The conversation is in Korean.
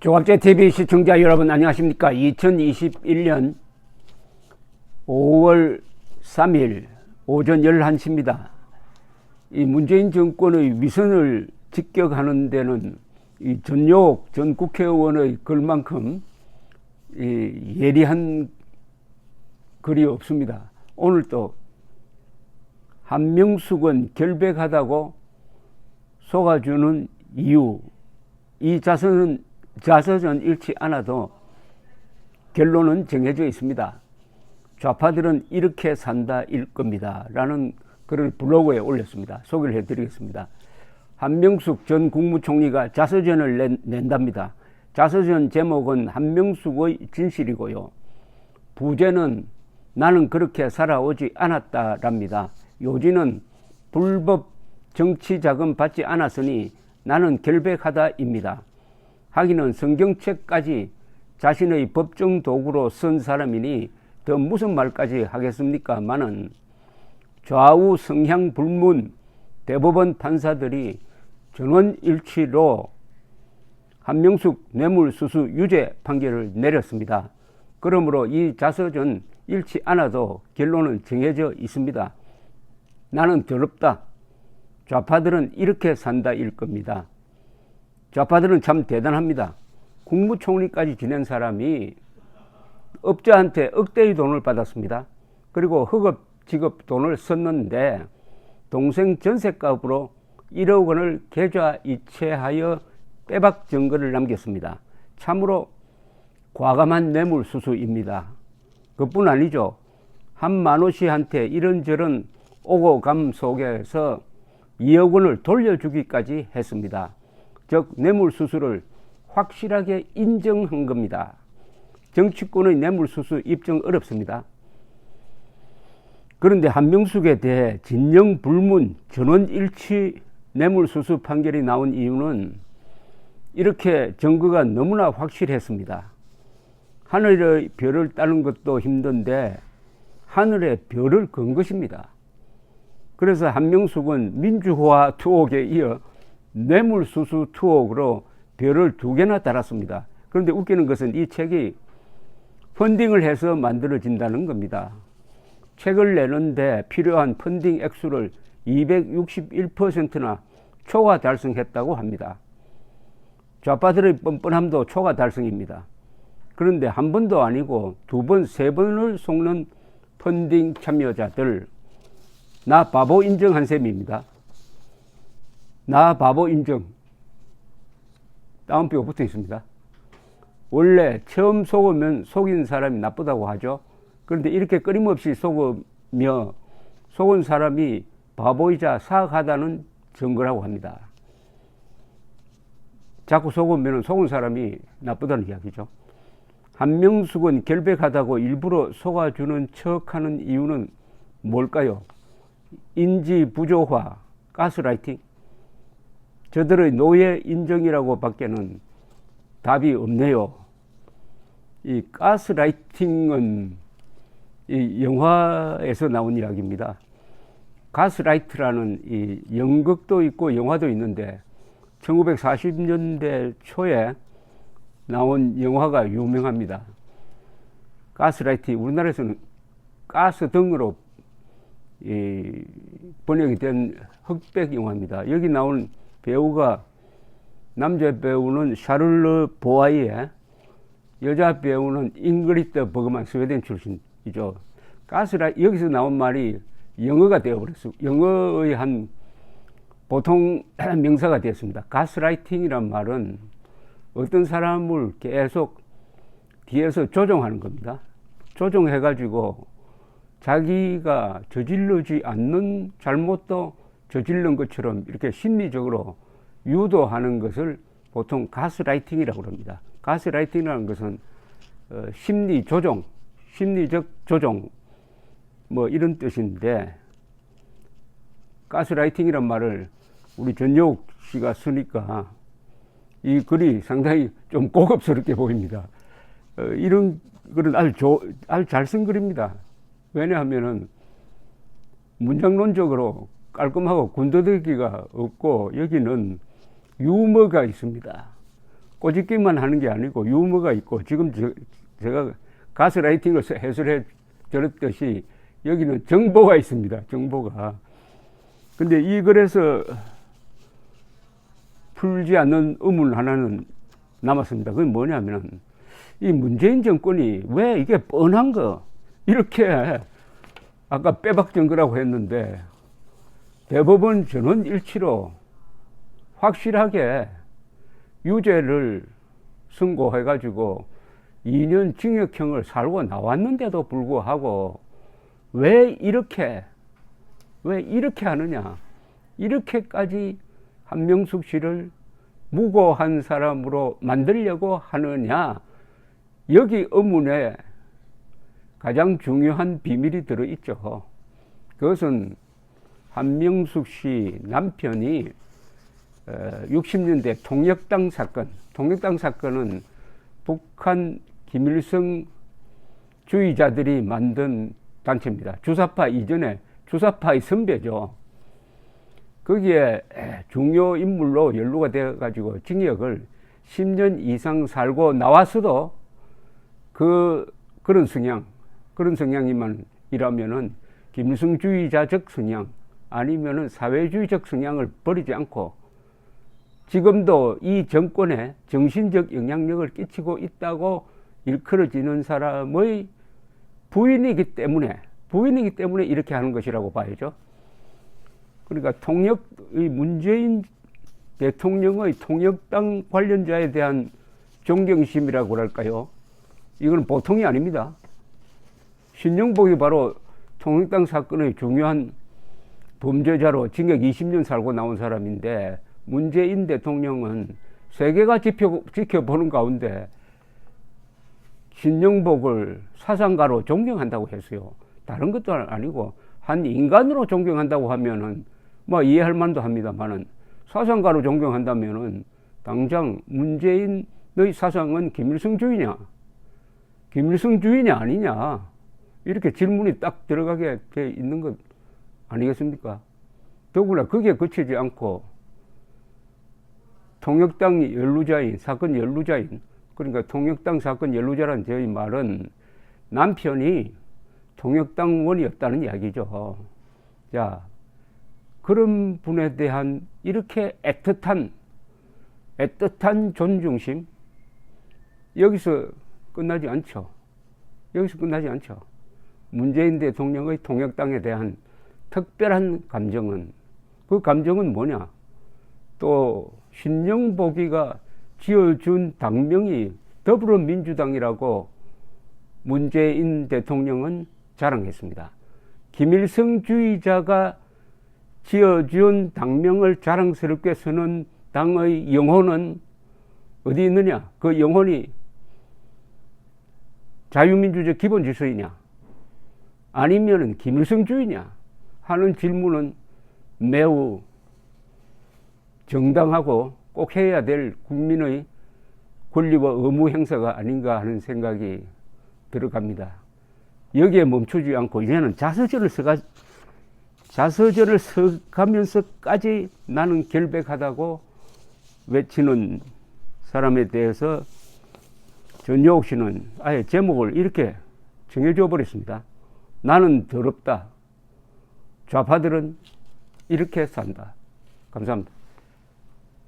조갑제TV 시청자 여러분 안녕하십니까. 2021년 5월 3일 오전 11시입니다. 이 문재인 정권의 위선을 직격하는 데는 이 전용욱 전 국회의원의 글만큼 예리한 글이 없습니다. 오늘 또 한명숙은 결백하다고 속아주는 이유, 이 자서전 읽지 않아도 결론은 정해져 있습니다. 좌파들은 이렇게 산다일 겁니다 라는 글을 블로그에 올렸습니다. 소개를 해드리겠습니다. 한명숙 전 국무총리가 자서전을 낸답니다. 자서전 제목은 한명숙의 진실이고요, 부제는 나는 그렇게 살아오지 않았다랍니다. 요지는 불법 정치자금 받지 않았으니 나는 결백하다입니다. 하기는 성경책까지 자신의 법정 도구로 쓴 사람이니 더 무슨 말까지 하겠습니까마는 좌우 성향 불문 대법원 판사들이 전원일치로 한명숙 뇌물수수 유죄 판결을 내렸습니다. 그러므로 이 자서전 읽지 않아도 결론은 정해져 있습니다. 나는 더럽다. 좌파들은 이렇게 산다일 겁니다. 좌파들은 참 대단합니다. 국무총리까지 지낸 사람이 업자한테 억대의 돈을 받았습니다. 그리고 허겁지겁 돈을 썼는데 동생 전셋값으로 1억 원을 계좌 이체하여 빼박 증거를 남겼습니다. 참으로 과감한 뇌물수수입니다. 그뿐 아니죠. 한만호 씨한테 이런저런 오고 감 속에서 2억 원을 돌려주기까지 했습니다. 즉 뇌물수수를 확실하게 인정한 겁니다. 정치권의 뇌물수수 입증 어렵습니다. 그런데 한명숙에 대해 진영불문 전원일치 뇌물수수 판결이 나온 이유는 이렇게 증거가 너무나 확실했습니다. 하늘의 별을 따는 것도 힘든데 하늘의 별을 건 것입니다. 그래서 한명숙은 민주화 투옥에 이어 뇌물수수 투옥으로 별을 2개나 달았습니다. 그런데 웃기는 것은 이 책이 펀딩을 해서 만들어진다는 겁니다. 책을 내는데 필요한 펀딩 액수를 261%나 초과 달성했다고 합니다. 좌파들의 뻔뻔함도 초과 달성입니다. 그런데 한 번도 아니고 2번, 3번을 속는 펀딩 참여자들, 나 바보 인정한 셈입니다. 나 바보 인정. 따옴표가 붙어 있습니다. 원래 처음 속으면 속인 사람이 나쁘다고 하죠. 그런데 이렇게 끊임없이 속으며 속은 사람이 바보이자 사악하다는 증거라고 합니다. 자꾸 속으면 속은 사람이 나쁘다는 이야기죠. 한명숙은 결백하다고 일부러 속아주는 척하는 이유는 뭘까요? 인지 부조화, 가스라이팅. 저들의 노예 인정이라고 밖에는 답이 없네요. 이 가스라이팅은 이 영화에서 나온 이야기입니다. 가스라이트라는 이 연극도 있고 영화도 있는데 1940년대 초에 나온 영화가 유명합니다. 가스라이팅, 우리나라에서는 가스등으로 번역이 된 흑백 영화입니다. 여기 나온 배우가, 남자 배우는 샤를르 보아이에, 여자 배우는 잉그리트 버그만, 스웨덴 출신이죠. 여기서 나온 말이 영어가 되어버렸어요. 영어의 한 보통 명사가 되었습니다. 가스라이팅이란 말은 어떤 사람을 계속 뒤에서 조종하는 겁니다. 조종해가지고 자기가 저지르지 않는 잘못도 저지른 것처럼 이렇게 심리적으로 유도하는 것을 보통 가스라이팅이라고 합니다. 가스라이팅이라는 것은 심리 조종, 심리적 조종 뭐 이런 뜻인데, 가스라이팅이란 말을 우리 전용욱 씨가 쓰니까 이 글이 상당히 좀 고급스럽게 보입니다. 이런 글은 아주 잘 쓴 글입니다. 왜냐하면은 문장론적으로 깔끔하고 군더더기가 없고 여기는 유머가 있습니다. 꼬집기만 하는 게 아니고 유머가 있고, 지금 제가 가스라이팅을 해설해 드렸듯이 여기는 정보가 있습니다. 정보가. 근데 이 글에서 풀지 않는 의문 하나는 남았습니다. 그게 뭐냐면, 이 문재인 정권이 왜 이게 뻔한 거, 이렇게 아까 빼박 증거라고 했는데 대법원 전원 일치로 확실하게 유죄를 선고해가지고 2년 징역형을 살고 나왔는데도 불구하고 왜 이렇게 하느냐, 이렇게까지 한명숙 씨를 무고한 사람으로 만들려고 하느냐, 여기 의문에 가장 중요한 비밀이 들어있죠. 그것은 한명숙 씨 남편이 60년대 통역당 사건은 북한 김일성 주의자들이 만든 단체입니다. 주사파 이전에 주사파의 선배죠. 거기에 중요 인물로 연루가 되어가지고 징역을 10년 이상 살고 나왔어도 그런 성향이만 이라면은 김일성주의자적 성향 아니면은 사회주의적 성향을 버리지 않고 지금도 이 정권에 정신적 영향력을 끼치고 있다고 일컬어지는 사람의 부인이기 때문에 이렇게 하는 것이라고 봐야죠. 그러니까 문재인 대통령의 통역당 관련자에 대한 존경심이라고 할까요? 이건 보통이 아닙니다. 신영복이 바로 통역당 사건의 중요한 범죄자로 징역 20년 살고 나온 사람인데, 문재인 대통령은 세계가 지켜보는 가운데 신영복을 사상가로 존경한다고 했어요. 다른 것도 아니고 한 인간으로 존경한다고 하면은 뭐 이해할 만도 합니다만은, 사상가로 존경한다면은 당장 문재인의 사상은 김일성주의냐 아니냐, 이렇게 질문이 딱 들어가게 돼 있는 것 아니겠습니까? 더구나 거기에 그치지 않고 통역당 연루자인, 사건 연루자인, 그러니까 통역당 사건 연루자란 저희 말은 남편이 통역당원이었다는 이야기죠. 자, 그런 분에 대한 이렇게 애틋한 존중심, 여기서 끝나지 않죠. 문재인 대통령의 통역당에 대한 특별한 감정은, 그 감정은 뭐냐? 또 신영복이가 지어준 당명이 더불어민주당이라고 문재인 대통령은 자랑했습니다. 김일성주의자가 지어준 당명을 자랑스럽게 쓰는 당의 영혼은 어디 있느냐? 그 영혼이 자유민주적 기본질서이냐 아니면은 김일성주의냐 하는 질문은 매우 정당하고 꼭 해야 될 국민의 권리와 의무 행사가 아닌가 하는 생각이 들어갑니다. 여기에 멈추지 않고 이제는 자서전을 써가면서까지 나는 결백하다고 외치는 사람에 대해서 전효옥 씨는 아예 제목을 이렇게 정해줘 버렸습니다. 나는 더럽다. 좌파들은 이렇게 산다. 감사합니다.